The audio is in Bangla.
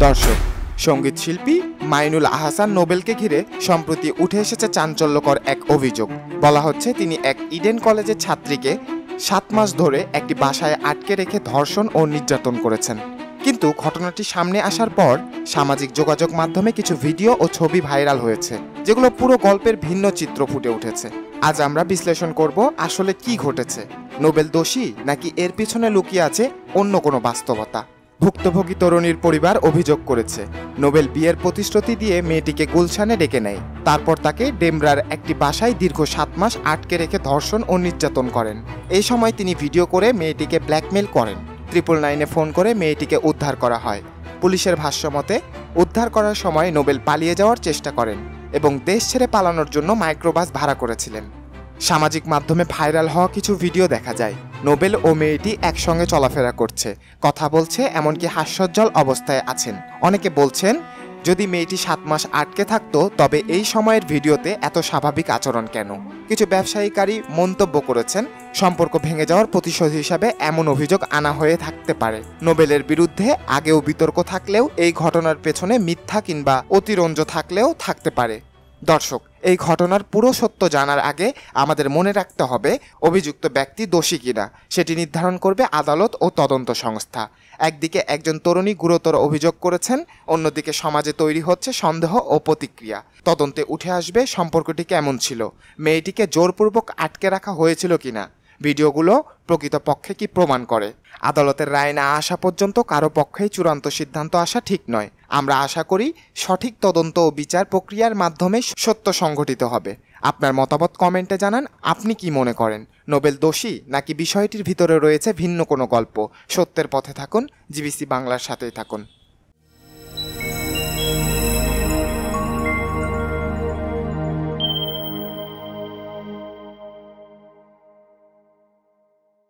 দর্শক, সঙ্গীত শিল্পী মাইনুল আহসান নোবেলকে ঘিরে সম্প্রতি উঠে এসেছে চাঞ্চল্যকর এক অভিযোগ। বলা হচ্ছে তিনি এক ইডেন কলেজের ছাত্রীকে 7 মাস ধরে একটি বাসায় আটকে রেখে ধর্ষণ ও নির্যাতন করেছেন। কিন্তু ঘটনাটি সামনে আসার পর সামাজিক যোগাযোগ মাধ্যমে কিছু ভিডিও ও ছবি ভাইরাল হয়েছে, যেগুলো পুরো গল্পের ভিন্ন চিত্র ফুটে উঠেছে। আজ আমরা বিশ্লেষণ করব আসলে কি ঘটেছে, নোবেল দোষী নাকি এর পিছনে লুকিয়ে আছে অন্য কোনো বাস্তবতা। ভুক্তভোগী তরুণীর পরিবার অভিযোগ করেছে নোবেল বিয়ের প্রতিশ্রুতি দিয়ে মেয়েটিকে গুলশানে ডেকে নেয়, তারপর তাকে ডেমরার একটি বাসায় দীর্ঘ 7 মাস আটকে রেখে ধর্ষণ ও নির্যাতন করেন। এই সময় তিনি ভিডিও করে মেয়েটিকে ব্ল্যাকমেল করেন। 999-এ ফোন করে মেয়েটিকে উদ্ধার করা হয়। পুলিশের ভাষ্যমতে উদ্ধার করার সময় নোবেল পালিয়ে যাওয়ার চেষ্টা করেন এবং দেশ ছেড়ে পালানোর জন্য মাইক্রোবাস ভাড়া করেছিলেন। সামাজিক মাধ্যমে ভাইরাল হওয়া কিছু ভিডিও দেখা যায় নোবেল ও মেয়েটি একসঙ্গে চলাফেরা করছে, কথা বলছে, এমনকি হাস্যোজ্জ্বল অবস্থায় আছেন। অনেকে বলছেন যদি মেয়েটি 7 মাস আটকে থাকতো তবে এই সময়ের ভিডিওতে এত স্বাভাবিক আচরণ কেন। কিছু ব্যবসায়ীকারী মন্তব্য করেছেন সম্পর্ক ভেঙে যাওয়ার প্রতিশোধ হিসাবে এমন অভিযোগ আনা হয়ে থাকতে পারে। নোবেলের বিরুদ্ধে আগেও বিতর্ক থাকলেও এই ঘটনার পেছনে মিথ্যা কিংবা অতিরঞ্জ থাকলেও থাকতে পারে। দর্শক, এই ঘটনার পুরো সত্য জানার আগে আমাদের মনে রাখতে হবে অভিযুক্ত ব্যক্তি দোষী কিনা সেটি নির্ধারণ করবে আদালত ও তদন্ত সংস্থা। একদিকে একজন তরুণী গুরুতর অভিযোগ করেছেন, অন্যদিকে সমাজে তৈরি হচ্ছে সন্দেহ ও প্রতিক্রিয়া। তদন্তে উঠে আসবে সম্পর্কটি কেমন ছিল, মেয়েটিকে জোরপূর্বক আটকে রাখা হয়েছিল কিনা, ভিডিওগুলো প্রকৃতপক্ষে কি প্রমাণ করে। আদালতের রায় না আসা পর্যন্ত কারো পক্ষেই চূড়ান্ত সিদ্ধান্ত আসা ঠিক নয়। আমরা আশা করি সঠিক তদন্ত ও বিচার প্রক্রিয়ার মাধ্যমে সত্য সংঘটিত হবে। আপনার মতামত কমেন্টে জানান। আপনি কি মনে করেন, নোবেল দোষী নাকি বিষয়টির ভিতরে রয়েছে ভিন্ন কোনো গল্প? সত্যের পথে থাকুন, জিবিসি বাংলার সাথেই থাকুন।